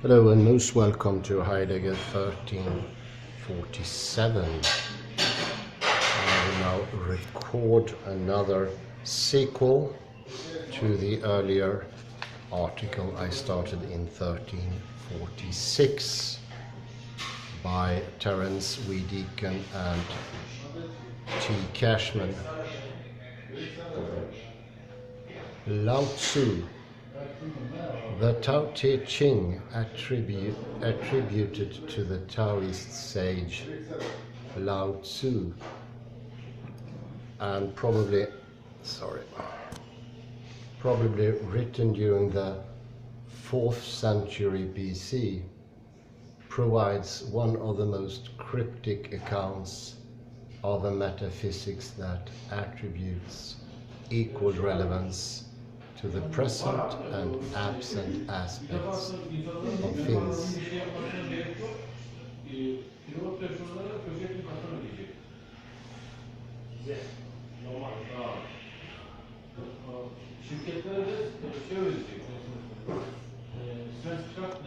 Hello and most welcome to Heidegger 1347. I will now record another sequel to the earlier article I started in 1346 by Terrence W Deacon and T. Cashman. Lao Tzu. The Tao Te Ching attributed to the Taoist sage Lao Tzu, and probably written during the 4th century BC, provides one of the most cryptic accounts of a metaphysics that attributes equal relevance to the present and absent aspects of things.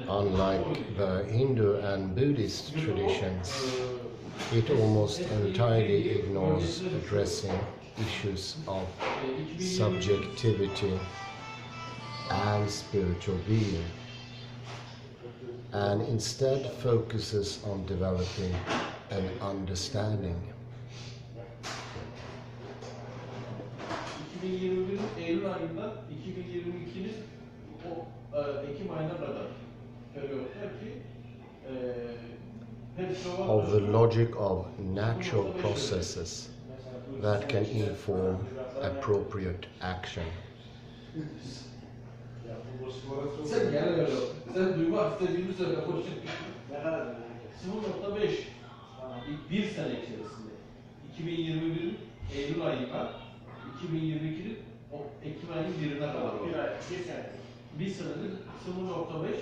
Unlike the Hindu and Buddhist traditions, it almost entirely ignores addressing issues of subjectivity and spiritual being, and instead focuses on developing an understanding. 2021 Eylül ayından 2022'nin Ekim ayına kadar periyotlar ki of the logic of natural processes that can inform appropriate action. Sen gel öyle. Sen duymak istediğini söyle. 0.5 bir sene içerisinde 2021'in Eylül ayından 2022'nin Ekim ayının 1'ine kadar oldu. Bir senedir 0.5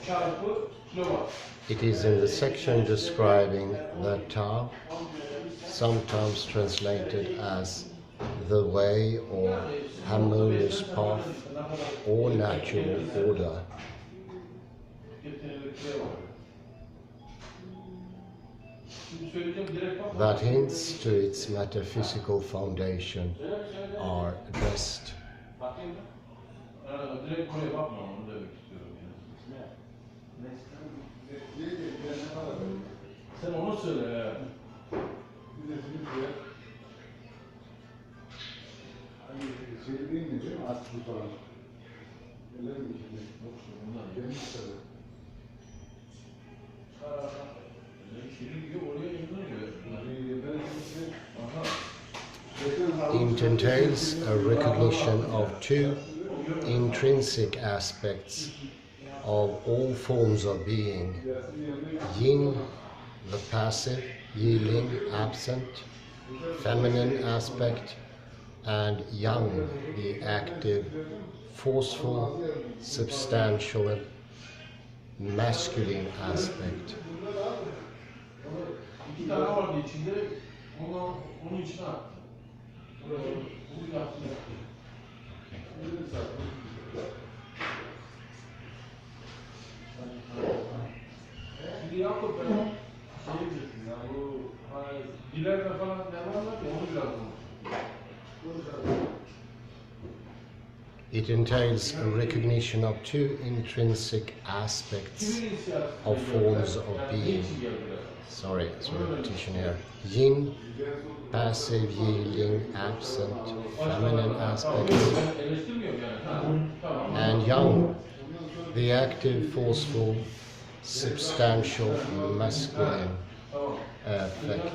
çarpı kilowatt. It is in the section describing the Tao, sometimes translated as the way or harmonious path or natural order. That hints to its metaphysical foundation are addressed. Sen onu söyle. It entails a recognition of two intrinsic aspects of all forms of being: yin, the passive, yielding, absent, feminine aspect, and yang, the active, forceful, substantial, masculine aspect. İki tane vardı içinde, onun içine attı. Bunu yaptı. Şimdi Yakup ben şey diyecektim ya, bu dilerle falan devam var ya, onu biraz konuştuk. It entails a recognition of two intrinsic aspects of forms of being. Sorry, it's a repetition here. Yin, passive, yielding, absent, feminine aspects. And yang, the active, forceful, substantial, masculine aspect.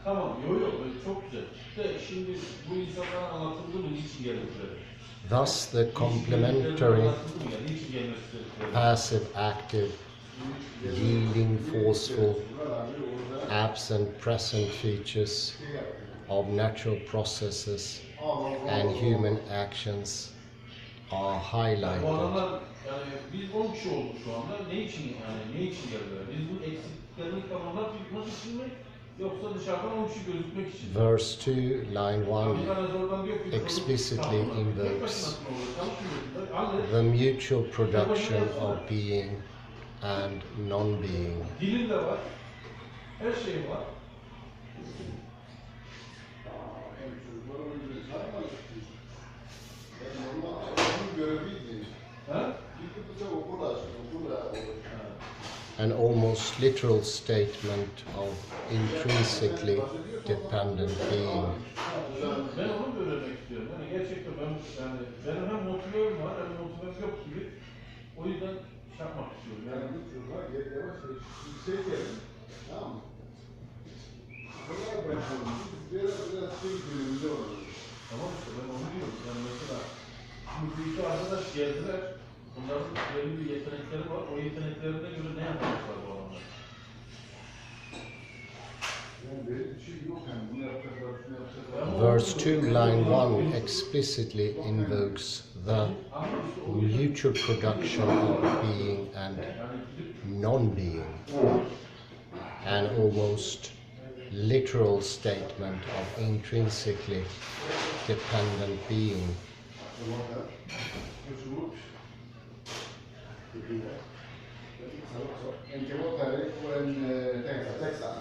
Tamam, yok, çok güzel. De şimdi bu insanlara anlatıldı mı, niçin geldikleri? Thus the complementary, passive, active, yielding, forceful, absent, present features of natural processes and human actions are highlighted Yani biz 10 kişi olduk şu anda. Ne için yani ne için geldiler? Biz bu eksikliklerini tamamlatmak için mi? Yoksa dışarıdan 10 kişi gözükmek için mi? Verse 2, line 1 explicitly invokes the mutual production of being and non-being. Dilin de var. Her şey var. An almost literal statement of intrinsically dependent being. Ben onu da öğrenmek istiyorum. Yani gerçekten benim hem motivem var hem motivem yok gibi. O yüzden şey yapmak istiyorum. Yani Yavaş yüksek gelin. Tamam mı? Biraz şey günümüzde olur. Tamam işte ben onu diyorum. Yani mesela şimdi bu iki arkadaş geldiler. Bunların belli bir yetenekleri var. O yeteneklerine göre ne yapacaklar bu adamlar? Yani bir şey yok yani bunu yapacaklar, şunu yapacaklar. Verse 2, line 1 explicitly invokes the mutual production of being and non-being. An almost literal statement of intrinsically dependent being. En che votare in Texas.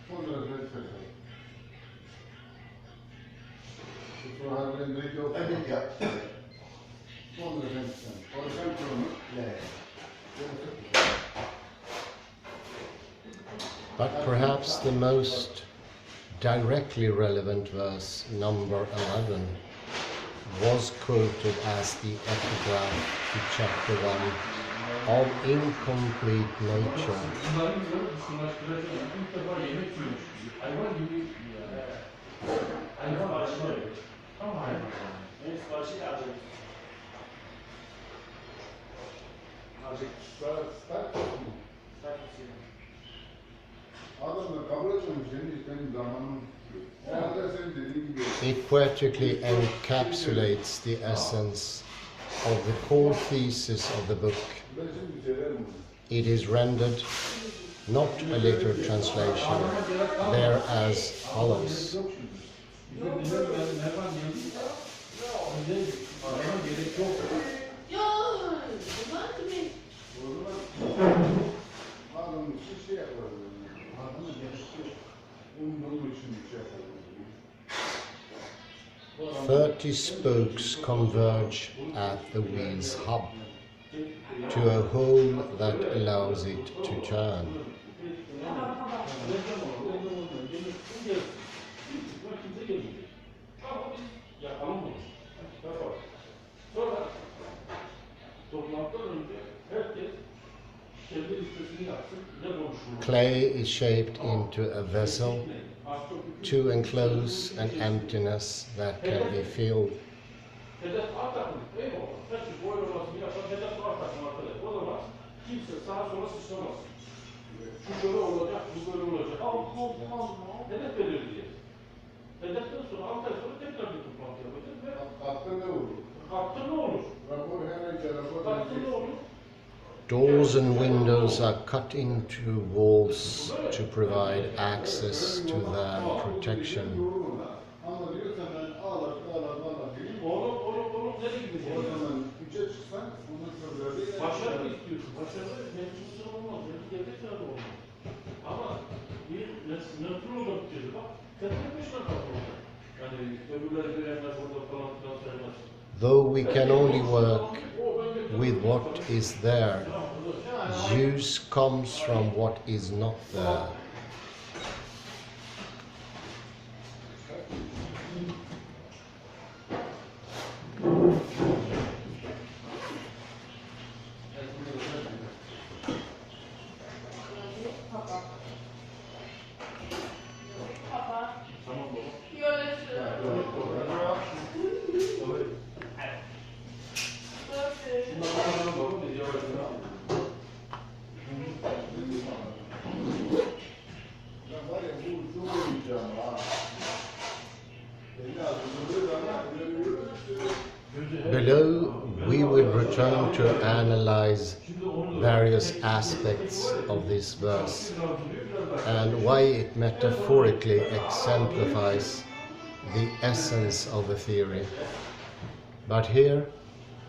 Fondo del Berkeley. Questo ha il meglio. Fondo del Berkeley. Por ejemplo, But perhaps the most directly relevant verse, number 11, was quoted as the epigraph to chapter 1 of Incomplete Nature. It poetically encapsulates the essence of the core thesis of the book. It is rendered not a literal translation, there as follows. "30 spokes converge at the wheel's hub to a hole that allows it to turn." Clay is shaped into a vessel to enclose an emptiness that can be filled. Doors and windows are cut into walls to provide access to their protection. Though we can only work with what is there, use comes from what is not there. to analyze various aspects of this verse and why it metaphorically exemplifies the essence of a theory. But here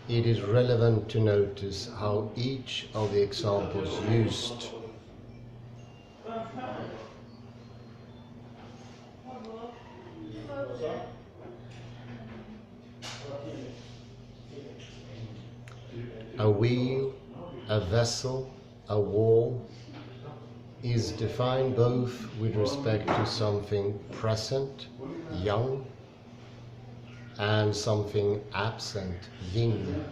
it is relevant to notice how each of the examples used a wheel, a vessel, a wall is defined both with respect to something present, young, and something absent, yin.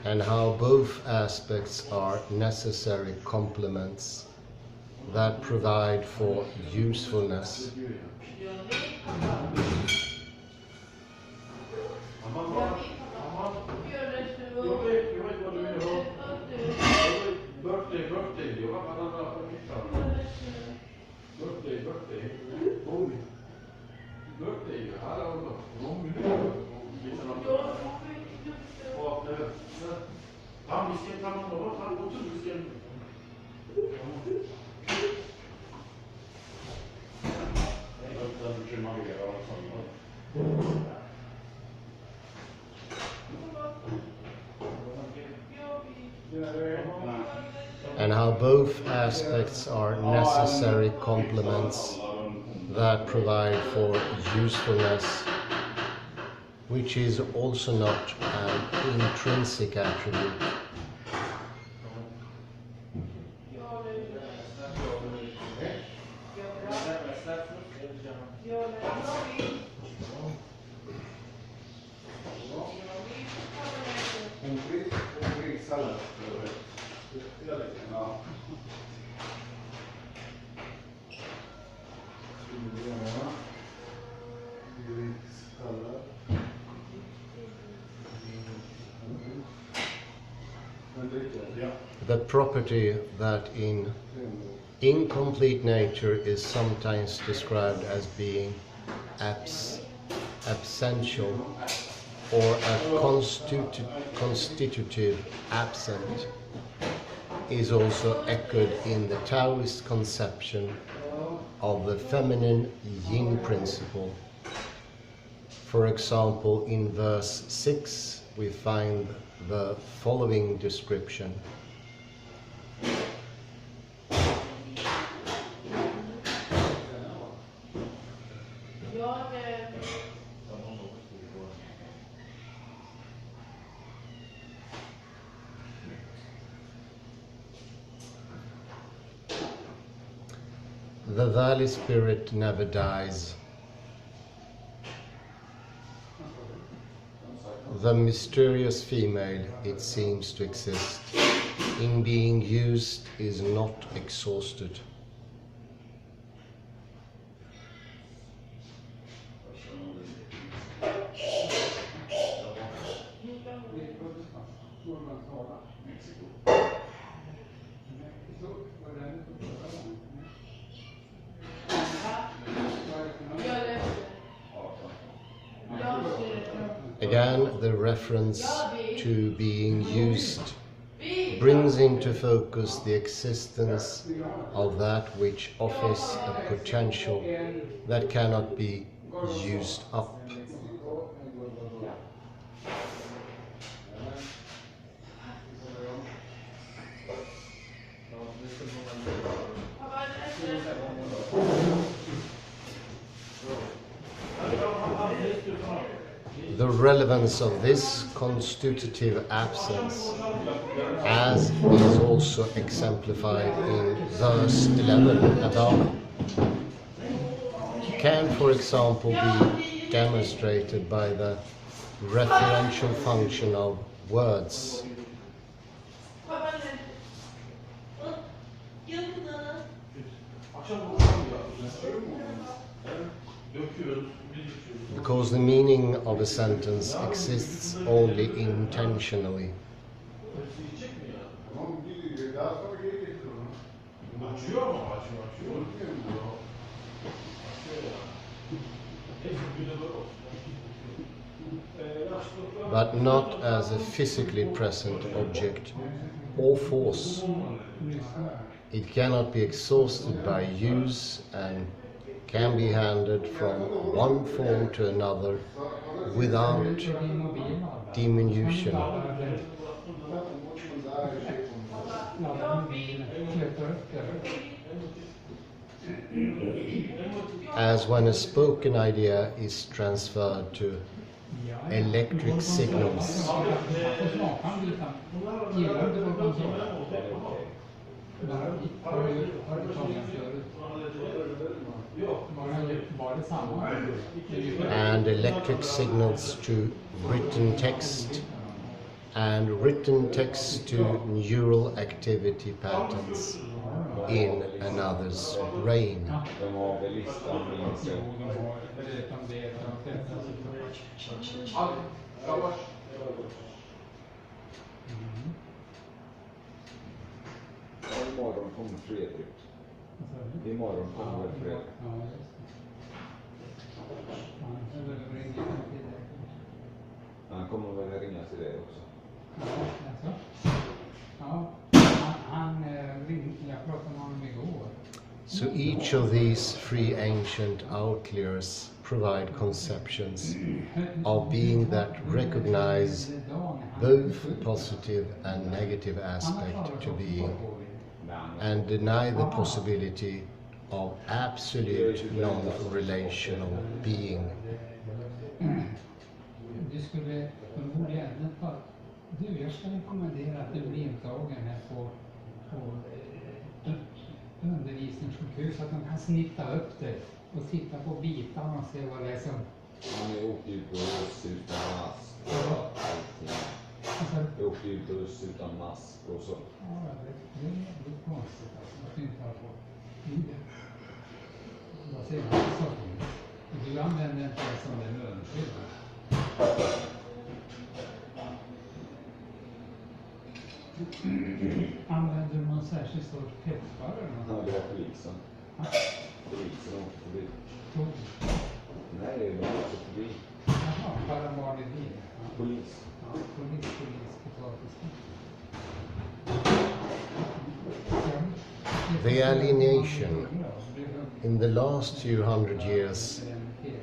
And how both aspects are necessary complements that provide for usefulness. And how both aspects are necessary complements that provide for usefulness, which is also not an intrinsic attribute. The property that in incomplete nature is sometimes described as being absential or a constitutive absent is also echoed in the Taoist conception of the feminine yin principle. For example, in verse 6 we find the following description. The valley spirit never dies. The mysterious female, it seems to exist, in being used is not exhausted. Again, the reference to being used brings into focus the existence of that which offers a potential that cannot be used up. The relevance of this constitutive absence, as is also exemplified in verse 11 above, can, for example, be demonstrated by the referential function of words. Because the meaning of a sentence exists only intentionally. Açıyor ama açıyor. Açıyor ya. Neyse bir de böyle olsun. But not as a physically present object or force. It cannot be exhausted by use and can be handed from one form to another without diminution. As when a spoken idea is transferred to electric signals. And electric signals to written text, and written text to neural activity patterns in another's brain. Imorgon kommer Fredrik. Imorgon kommer Fredrik. Han kommer väl ringa till dig också. Jag pratade med honom igår. So each of these three ancient outliers provide conceptions of being that recognize both positive and negative aspect to being and deny the possibility of absolute non-relational being. Du skulle förmodligen jag ska rekommendera att du blir intagen här på undervisningssjukhus så att de kan snitta upp det och titta på bitarna och se vad det är som... Han åkte ju buss utan mask och allting. Jag åkte ju buss utan mask och så. Ja, det är väldigt konstigt alltså, att du inte har fått i det. Vad säger man så? Du använder inte det som en munskydd. Använder du någon särskild sorts peppar eller något? Ja, det var polisen. Polisen åkte förbi. Nej, det var inte förbi. Jaha, bara var det bil? Polis. Ja, polis, potatis. The alienation. In the last few hundred years,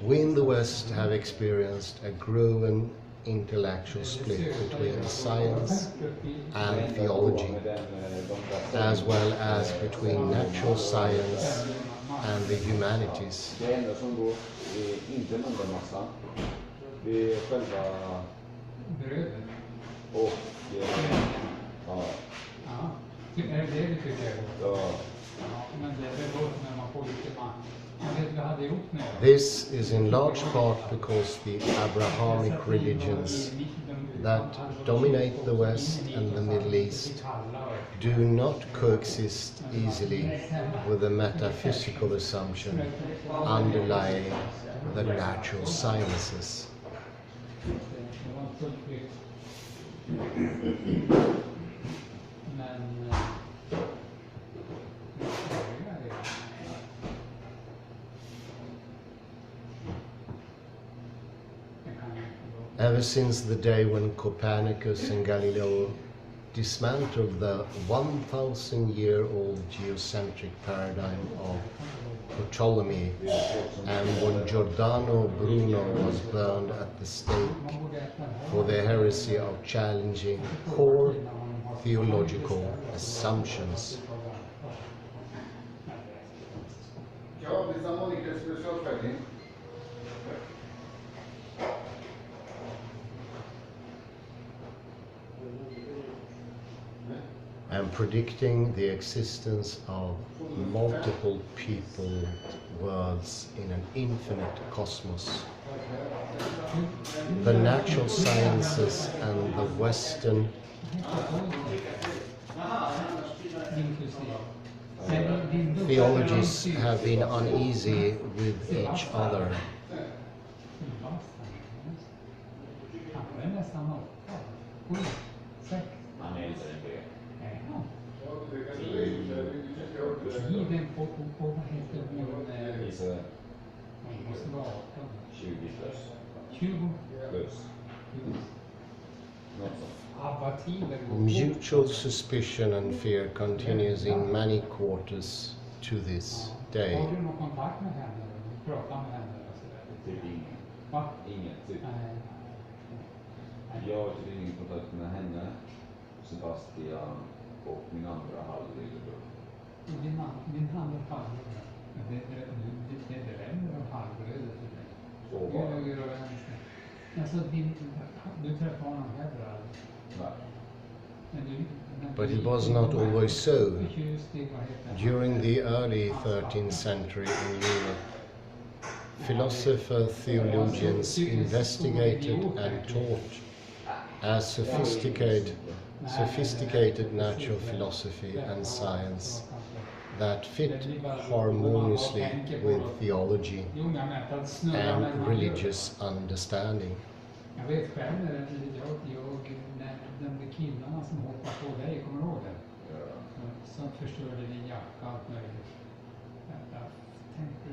we in the West have experienced a growing intellectual split between science and theology, as well as between natural science and the humanities. Det enda som går är inte en enda massa. Det är själva Brödet? och ja. Ja, är det det du tycker? Ja. Ja, men det är väl gott när man får lite mat. Jag vet vad hade gjort med det. This is in large part because the Abrahamic religions that dominate the West and the Middle East do not coexist easily with the metaphysical assumption underlying the natural sciences. Ever since the day when Copernicus and Galileo dismantled the 1,000-year-old geocentric paradigm of Ptolemy, and when Giordano Bruno was burned at the stake for the heresy of challenging core theological assumptions. And predicting the existence of multiple people worlds in an infinite cosmos. The natural sciences and the Western theologies have been uneasy with each other. Det måste vara 18. 20 plus. 20 Plus. Något sånt. Vad tiden går. Mutual suspicion and fear continues in many quarters to this day. Har du någon kontakt med henne? Du pratar med henne och sådär? Typ ingen. Va? Ingen, typ. Nej. Jag har typ ingen kontakt med henne, Sebastian och min andra halvlillebror. Din andra halvbror. Det drämmer om halvbröder för dig. Så var det. Höger och vänster. Alltså du träffar honom heller aldrig. Nej. But it was not always so. During the early 13th century in Europe, philosopher theologians investigated and taught as sophisticated natural philosophy and science that fit harmoniously with theology and religious understanding. Jag vet själv när de killarna som hoppade på dig, kommer du ihåg det? Som förstörde din jacka och allt möjligt. Jag tänkte,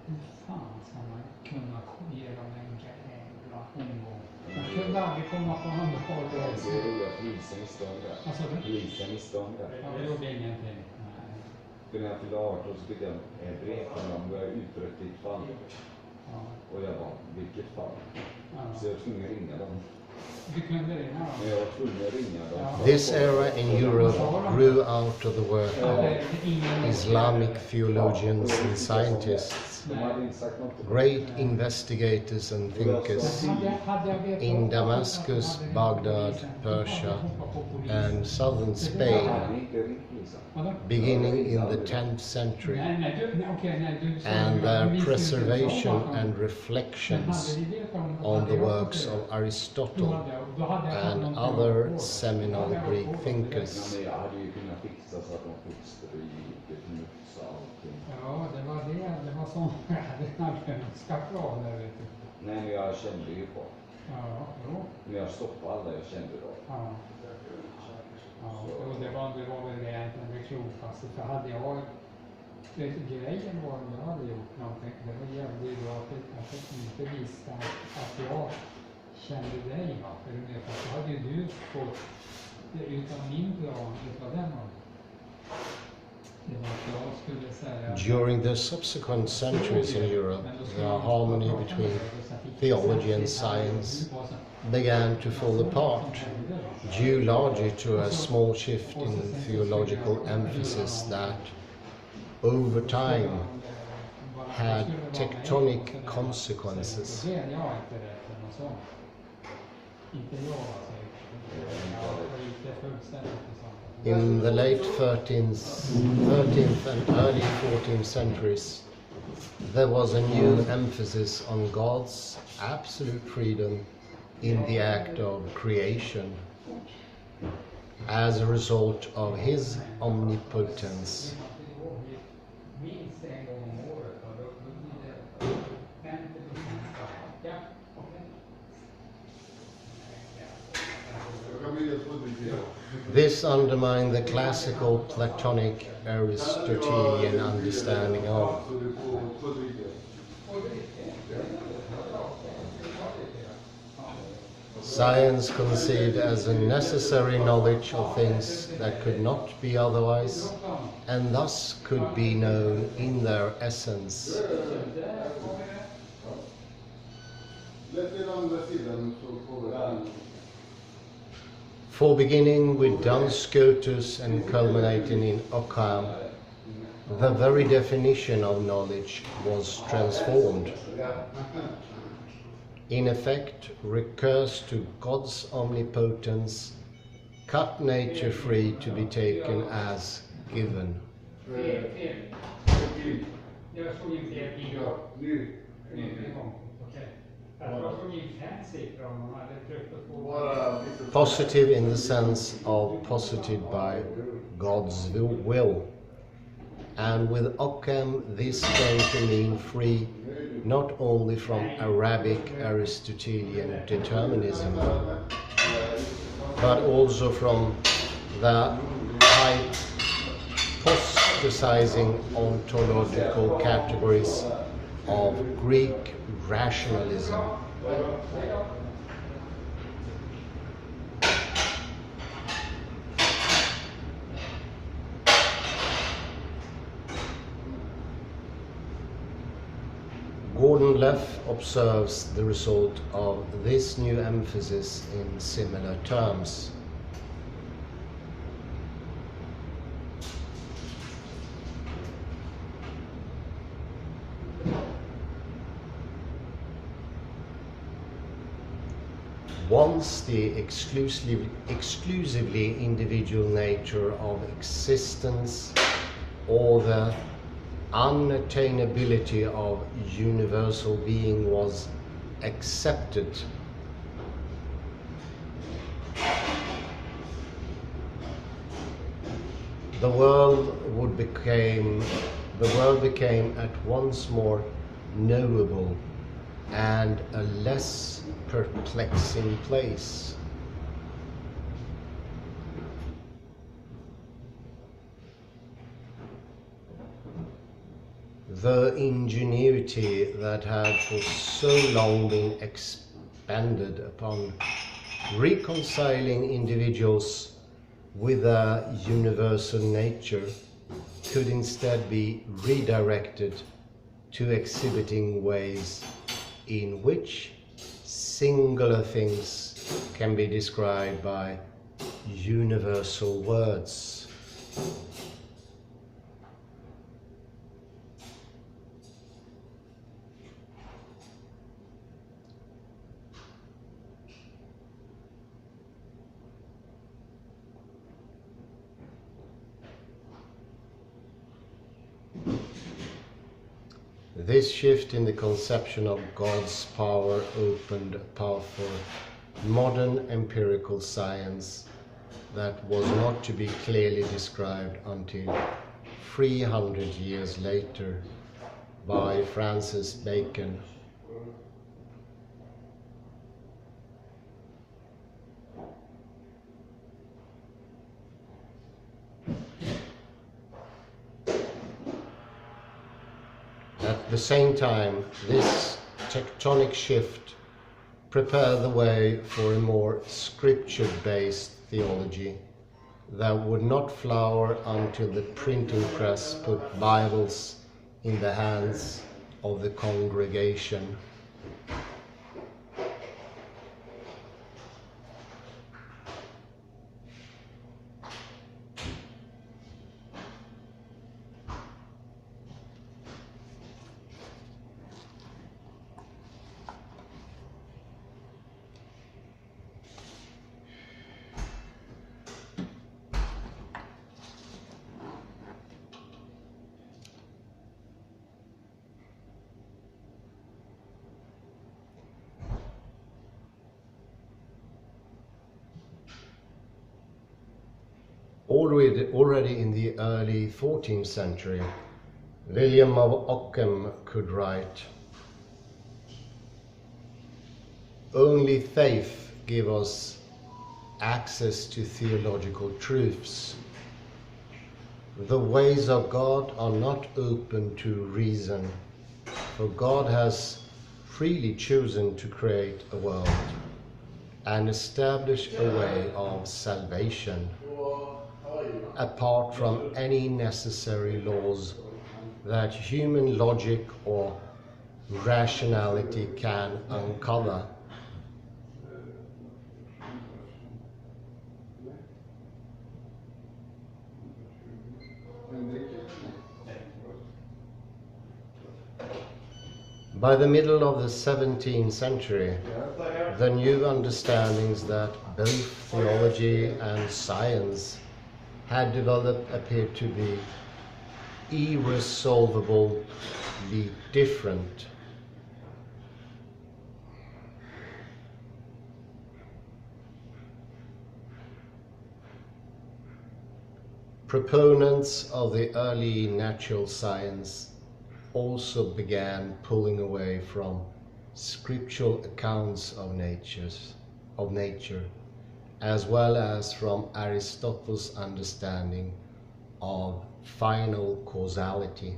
hur fan ska man kunna ge dem en jävla omgång? Man kunde aldrig komma på någon håll. Det är roligt att polisen misstånd där. Vad sa du? Polisen misstånd där. Ja, det gjorde ingenting. Nej. För när jag fyllde 18 så fick jag ett brev från dem och jag utrett ditt fall. Ja. Och jag bara, vilket fall? Ja. Så jag var tvungen att ringa dem. Du kunde ringa dem? Men jag var tvungen att ringa dem. This era in Europe grew out of the work of Islamic theologians and scientists, De hade inte sagt något. great investigators and thinkers in Damascus, Baghdad, Persia, and southern Spain, Han inte ringt polisen. beginning in the 10th century, and their preservation and reflections on the works of Aristotle and other seminal Greek thinkers. Men jag hade ju kunnat fixa så att de foster i riket, nuts och allting. Ja, det var sånt jag hade önskat planer, vet du. Nej, men jag kände ju på. Ja, jo. Men jag stoppade alla jag kände då. Ja. Ja, och det var väl egentligen det klokaste, för hade jag grejen var om jag hade gjort någonting, det var ju då att jag inte visste att jag kände dig, va? För då hade ju du fått det utan min plan, utav den var. Det var att jag skulle säga... During the subsequent centuries in Europe, the harmony between theology and science began to fall apart, due largely to a small shift in theological emphasis that, over time, had tectonic consequences. In the late 13th and early 14th centuries, there was a new emphasis on God's absolute freedom in the act of creation as a result of his omnipotence. This undermined the classical Platonic Aristotelian understanding of science, conceived as a necessary knowledge of things that could not be otherwise, and thus could be known in their essence. For beginning with Duns Scotus and culminating in Occam, the very definition of knowledge was transformed. In effect, recurs to God's omnipotence, cut nature free to be taken as given. Positive in the sense of posited by God's will. And with Occam this came to mean free not only from Arabic Aristotelian determinism, but also from the hypothesizing ontological categories of Greek rationalism. Gordon Leff observes the result of this new emphasis in similar terms. Once the exclusively individual nature of existence or the unattainability of universal being was accepted, the world became at once more knowable and a less perplexing place. The ingenuity that had for so long been expended upon reconciling individuals with a universal nature could instead be redirected to exhibiting ways in which singular things can be described by universal words. This shift in the conception of God's power opened a path for modern empirical science that was not to be clearly described until 300 years later by Francis Bacon. At the same time, this tectonic shift prepared the way for a more scripture-based theology that would not flower until the printing press put Bibles in the hands of the congregation. Already in the early 14th century, William of Ockham could write, "Only faith gives us access to theological truths. The ways of God are not open to reason, for God has freely chosen to create a world and establish a way of salvation, apart from any necessary laws that human logic or rationality can uncover." By the middle of the 17th century, the new understandings that both theology and science had developed appeared to be irresolvably different. Proponents of the early natural science also began pulling away from scriptural accounts of nature, as well as from Aristotle's understanding of final causality,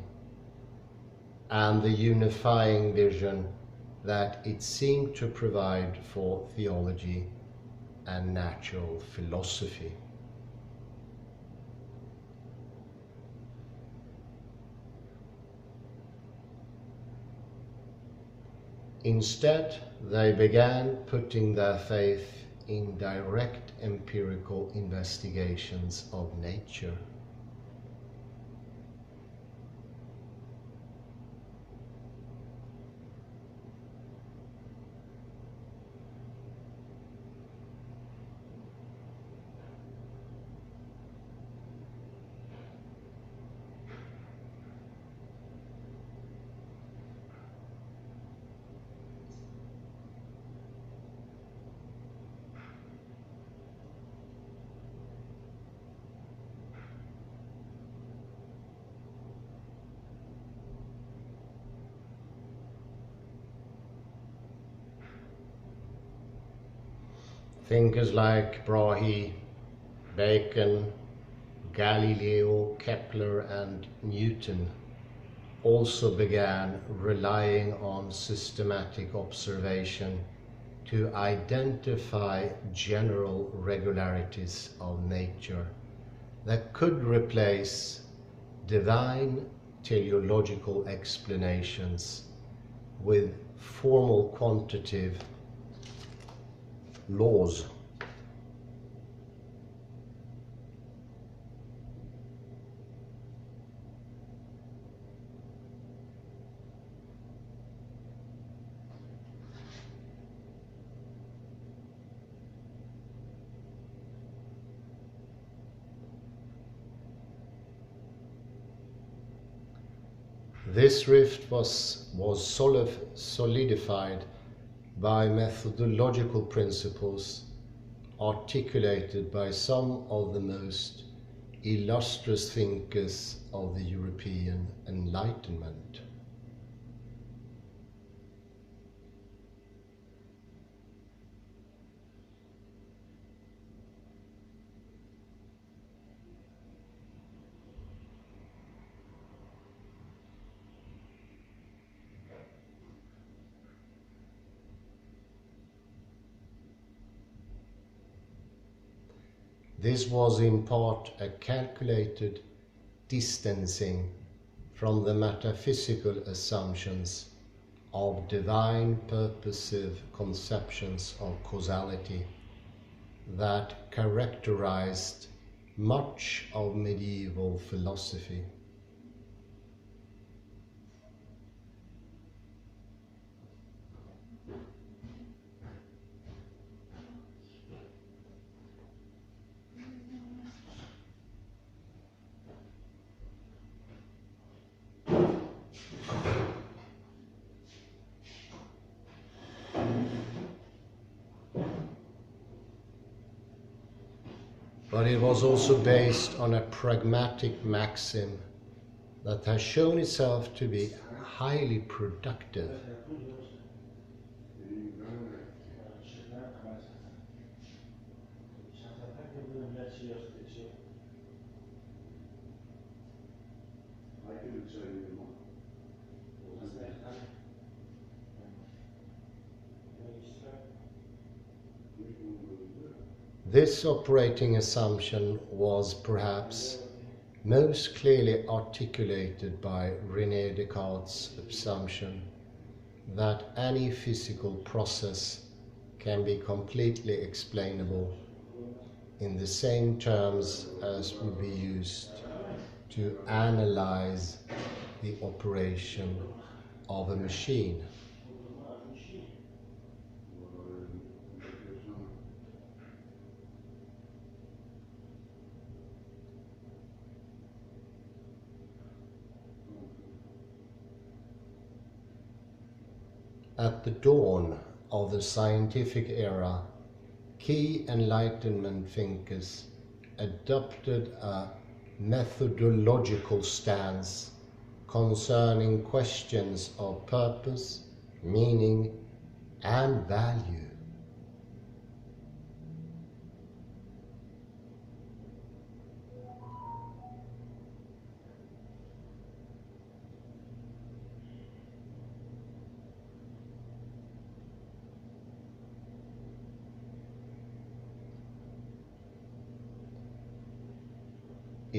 and the unifying vision that it seemed to provide for theology and natural philosophy. Instead, they began putting their faith in direct empirical investigations of nature. Thinkers like Brahe, Bacon, Galileo, Kepler and Newton also began relying on systematic observation to identify general regularities of nature that could replace divine teleological explanations with formal quantitative laws. This rift was solidified by methodological principles articulated by some of the most illustrious thinkers of the European Enlightenment. This was in part a calculated distancing from the metaphysical assumptions of divine purposive conceptions of causality that characterized much of medieval philosophy. But it was also based on a pragmatic maxim that has shown itself to be highly productive. This operating assumption was perhaps most clearly articulated by René Descartes' assumption that any physical process can be completely explainable in the same terms as would be used to analyze the operation of a machine. At the dawn of the scientific era, key Enlightenment thinkers adopted a methodological stance concerning questions of purpose, meaning, and value.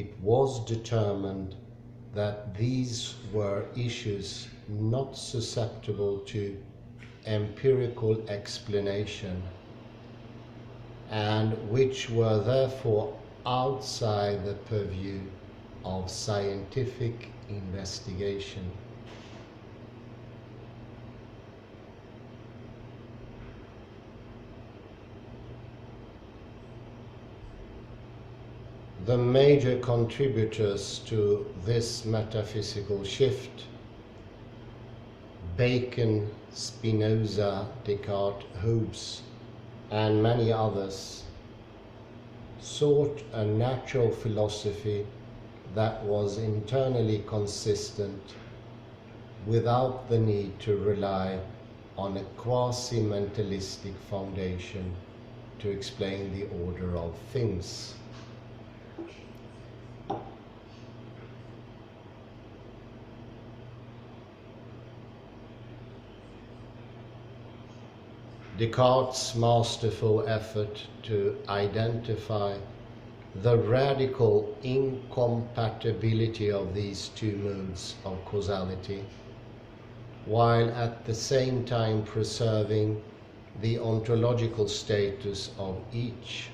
it was determined that these were issues not susceptible to empirical explanation and which were therefore outside the purview of scientific investigation. The major contributors to this metaphysical shift, Bacon, Spinoza, Descartes, Hobbes, and many others, sought a natural philosophy that was internally consistent without the need to rely on a quasi-mentalistic foundation to explain the order of things. Descartes' masterful effort to identify the radical incompatibility of these two modes of causality, while at the same time preserving the ontological status of each.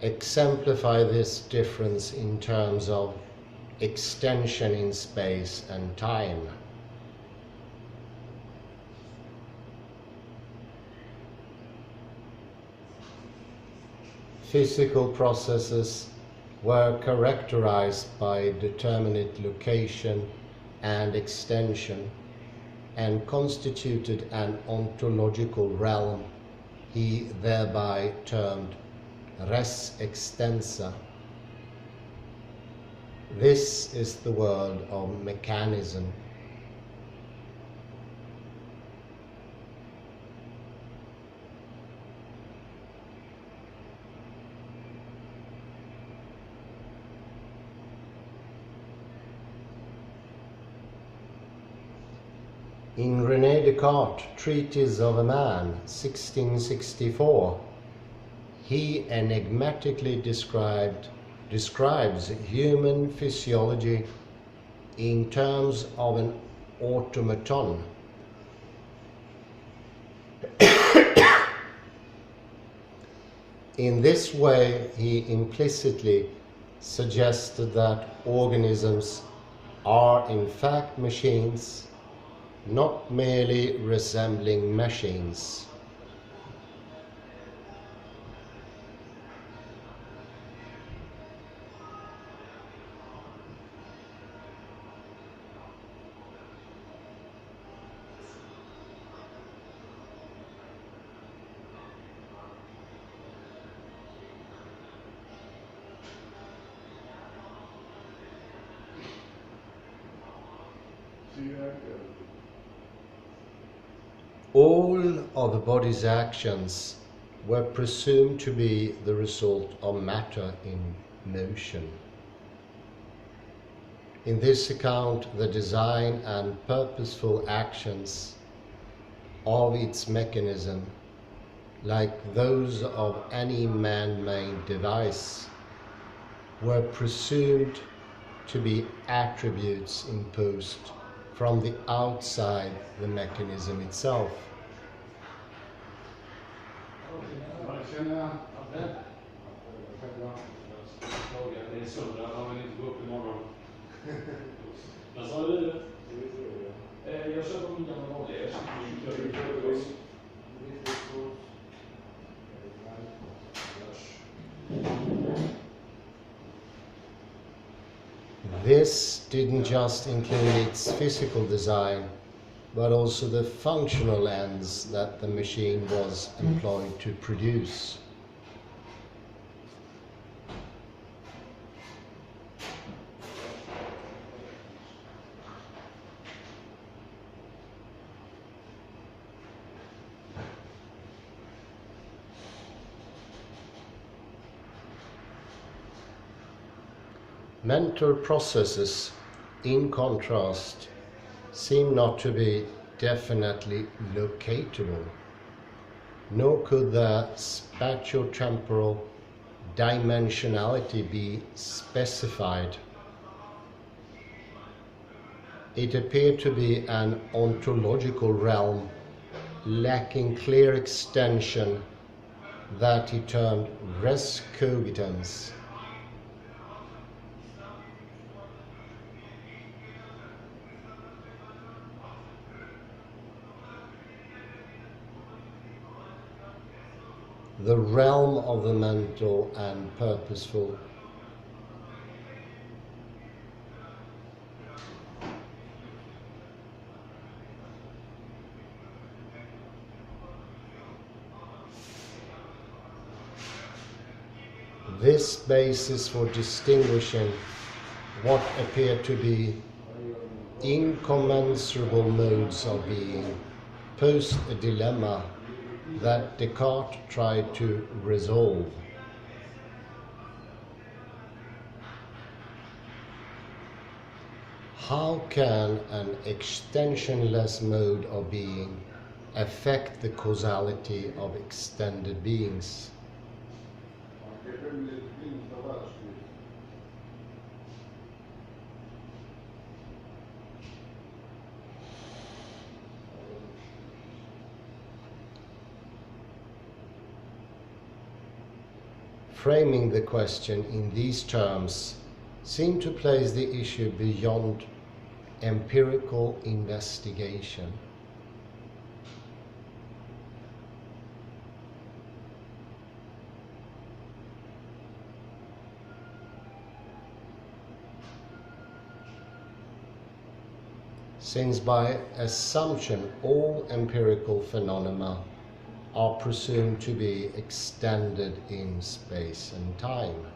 Exemplify this difference in terms of extension in space and time. Physical processes were characterized by determinate location and extension and constituted an ontological realm he thereby termed res extensa. This is the world of mechanism. In René Descartes' Treatise of a Man, 1664, he enigmatically describes human physiology in terms of an automaton. In this way, he implicitly suggested that organisms are in fact machines, not merely resembling machines. All of the body's actions were presumed to be the result of matter in motion. In this account, the design and purposeful actions of its mechanism, like those of any man-made device, were presumed to be attributes imposed from the outside the mechanism itself. This didn't just include its physical design, but also the functional ends that the machine was employed to produce. Mental processes, in contrast, seem not to be definitely locatable, nor could the spatiotemporal dimensionality be specified. It appeared to be an ontological realm lacking clear extension that he termed res cogitans. The realm of the mental and purposeful. This basis for distinguishing what appear to be incommensurable modes of being posed a dilemma that Descartes tried to resolve. How can an extensionless mode of being affect the causality of extended beings? Framing the question in these terms seemed to place the issue beyond empirical investigation. Since by assumption all empirical phenomena are presumed to be extended in space and time.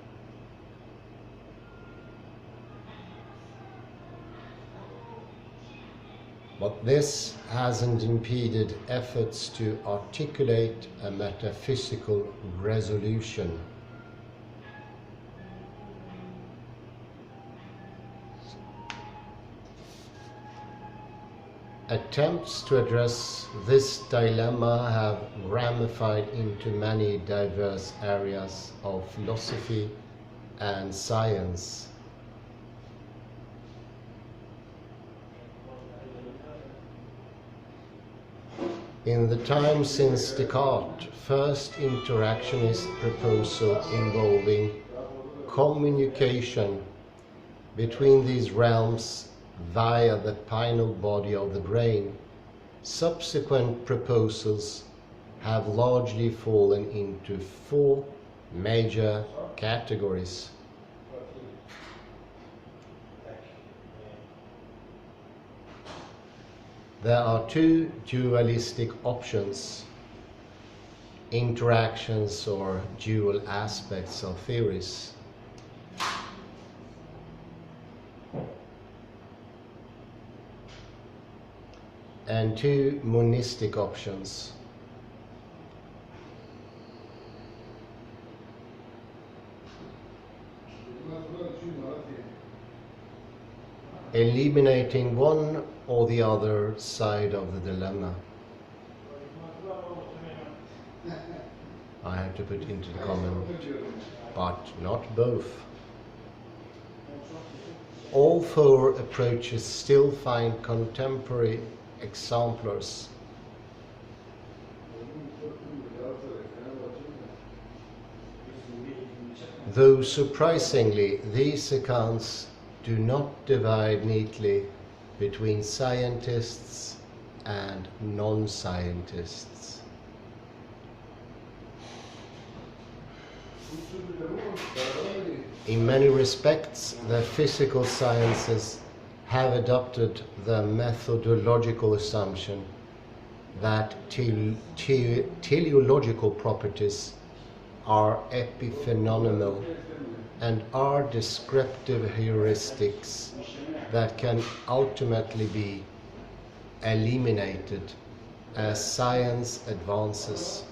But this hasn't impeded efforts to articulate a metaphysical resolution. Attempts to address this dilemma have ramified into many diverse areas of philosophy and science. In the time since Descartes' first interactionist proposal involving communication between these realms via the pineal body of the brain, subsequent proposals have largely fallen into four major categories. There are two dualistic options, interactions or dual aspects of theories. And two monistic options. Eliminating one or the other side of the dilemma. I have to put into the comment, but not both. All four approaches still find contemporary exemplars. Though surprisingly, these accounts do not divide neatly between scientists and non-scientists. In many respects, the physical sciences have adopted the methodological assumption that teleological properties are epiphenomenal and are descriptive heuristics that can ultimately be eliminated as science advances.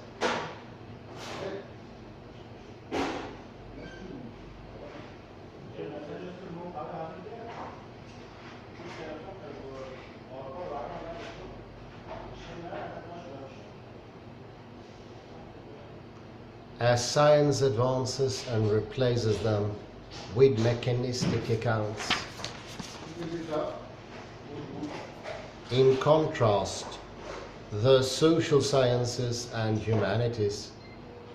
as science advances and replaces them with mechanistic accounts. In contrast, the social sciences and humanities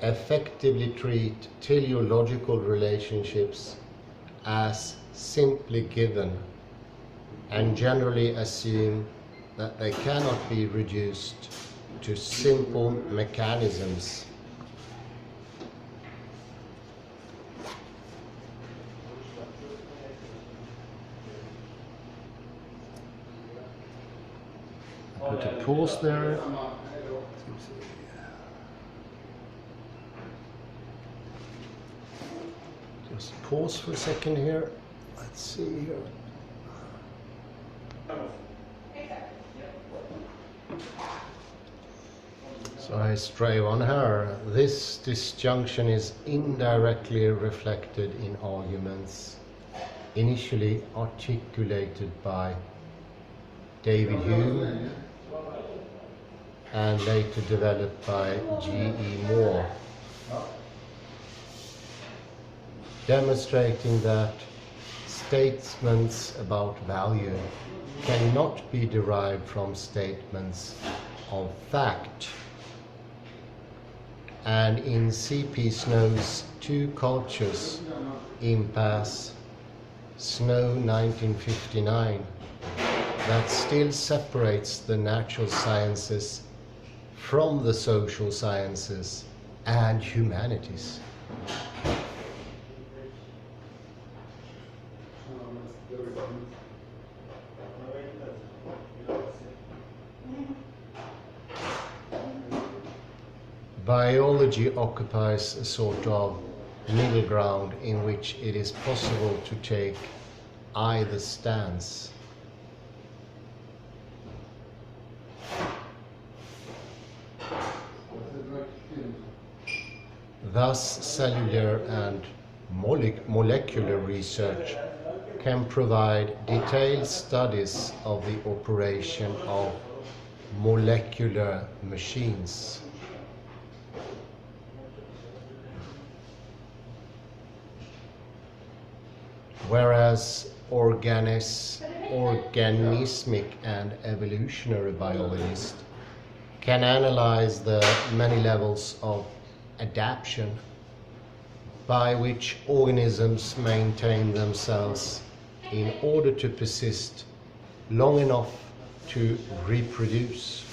effectively treat teleological relationships as simply given and generally assume that they cannot be reduced to simple mechanisms. I put a pause there. Just pause for a second here. Let's see here. So I stray on her. This disjunction is indirectly reflected in arguments initially articulated by David Hume and later developed by G.E. Moore, demonstrating that statements about value cannot be derived from statements of fact. And in C.P. Snow's Two Cultures, Impasse, Snow 1959, that still separates the natural sciences from the social sciences and humanities. Biology occupies a sort of middle ground in which it is possible to take either stance. Thus, cellular and molecular research can provide detailed studies of the operation of molecular machines. Whereas organismic and evolutionary biologists can analyze the many levels of adaptation by which organisms maintain themselves in order to persist long enough to reproduce.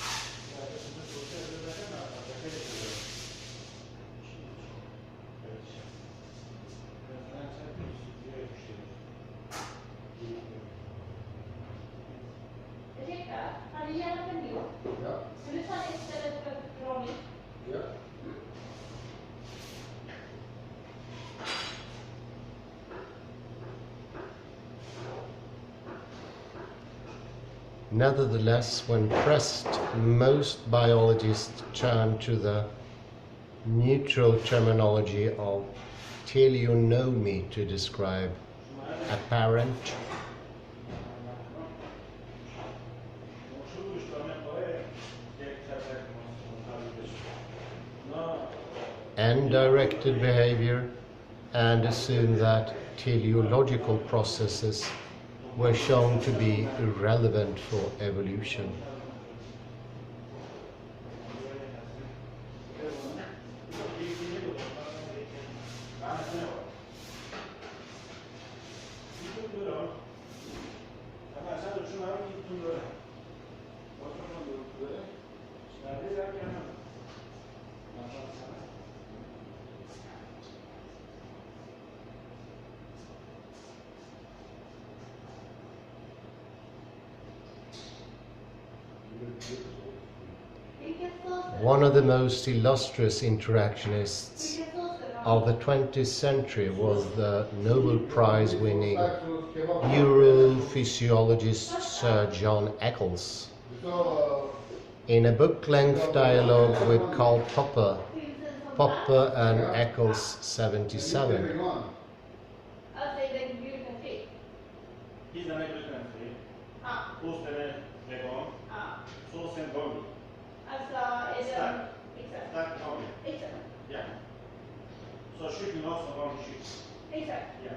Nevertheless, when pressed, most biologists turn to the neutral terminology of teleonomy to describe apparent, and directed behavior, and assume that teleological processes were shown to be irrelevant for evolution. One of the most illustrious interactionists of the 20th century was the Nobel Prize-winning neurophysiologist Sir John Eccles. In a book-length dialogue with Karl Popper and Eccles 77, So shooting off around the ship. Exactly. Yeah.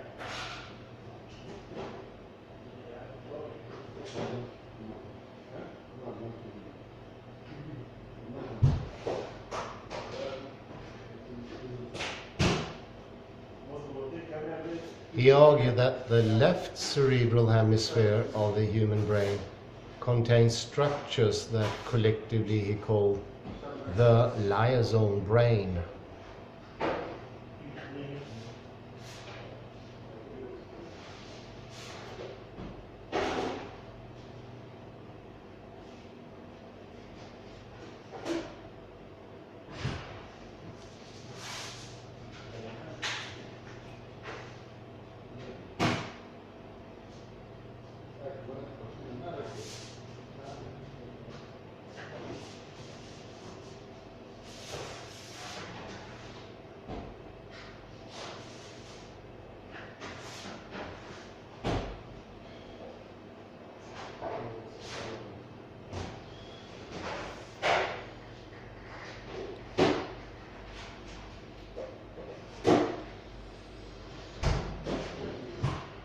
He argued that the left cerebral hemisphere of the human brain contains structures that collectively he called the liaison brain.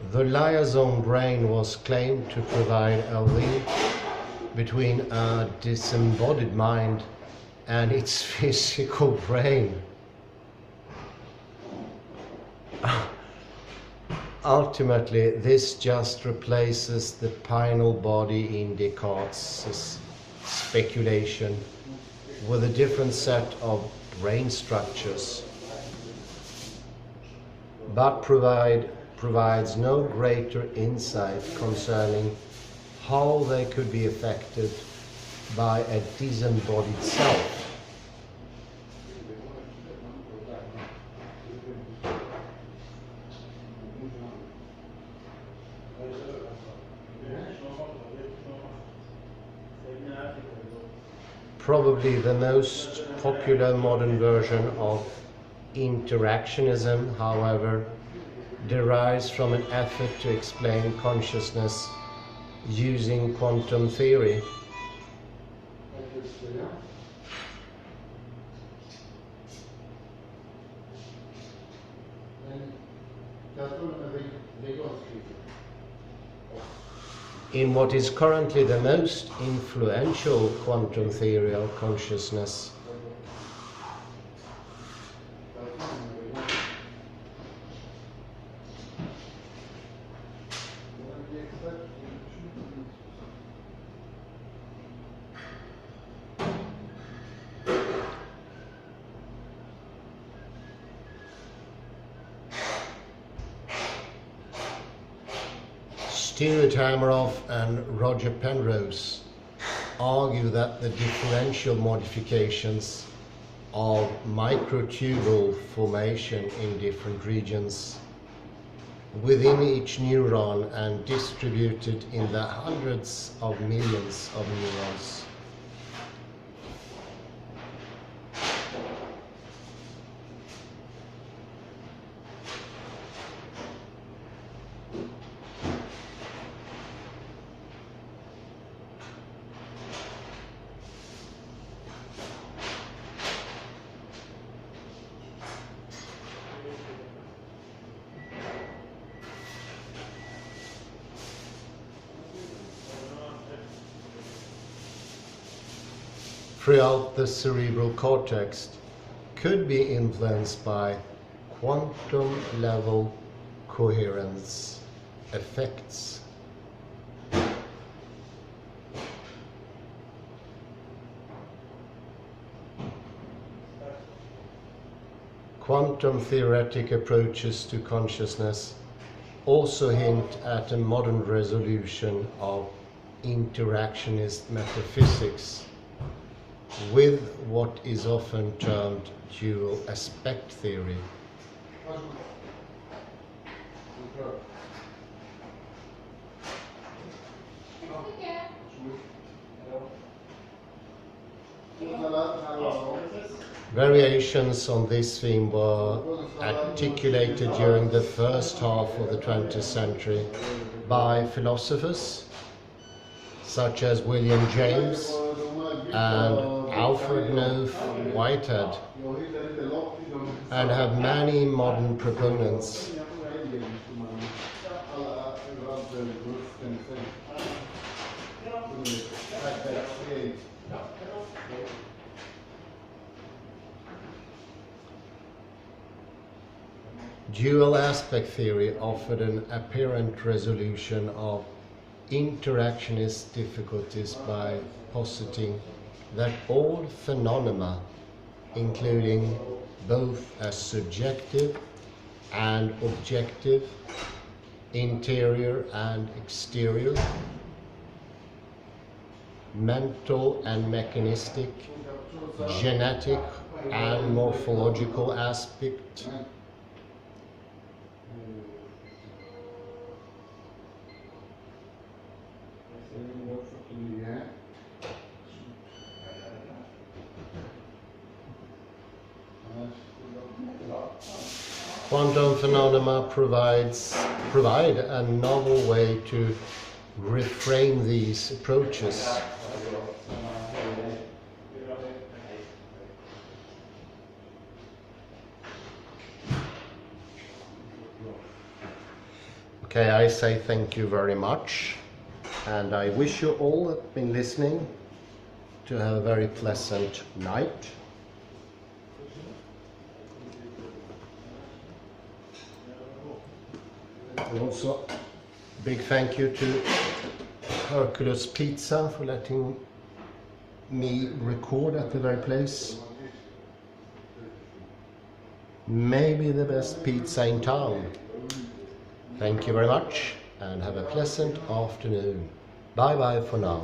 The liaison brain was claimed to provide a link between a disembodied mind and its physical brain. Ultimately, this just replaces the pineal body in Descartes' speculation with a different set of brain structures, but provides no greater insight concerning how they could be affected by a disembodied self. Probably the most popular modern version of interactionism, however, derives from an effort to explain consciousness using quantum theory. In what is currently the most influential quantum theory of consciousness, Stuart Hameroff and Roger Penrose argue that the differential modifications of microtubule formation in different regions within each neuron and distributed in the hundreds of millions of neurons throughout the cerebral cortex could be influenced by quantum level coherence effects. Quantum theoretic approaches to consciousness also hint at a modern resolution of interactionist metaphysics with what is often termed dual aspect theory. Variations on this theme were articulated during the first half of the 20th century by philosophers such as William James and Alfred Knopf Whitehead. and have many modern proponents. Dual aspect theory offered an apparent resolution of interactionist difficulties by positing that all phenomena, including both as subjective and objective, interior and exterior, mental and mechanistic, genetic and morphological aspect, quantum phenomena provide a novel way to reframe these approaches. Okay, I say thank you very much, and I wish you all that have been listening to have a very pleasant night. And also, big thank you to Hercules Pizza for letting me record at the very place. Maybe the best pizza in town. Thank you very much and have a pleasant afternoon. Bye bye for now.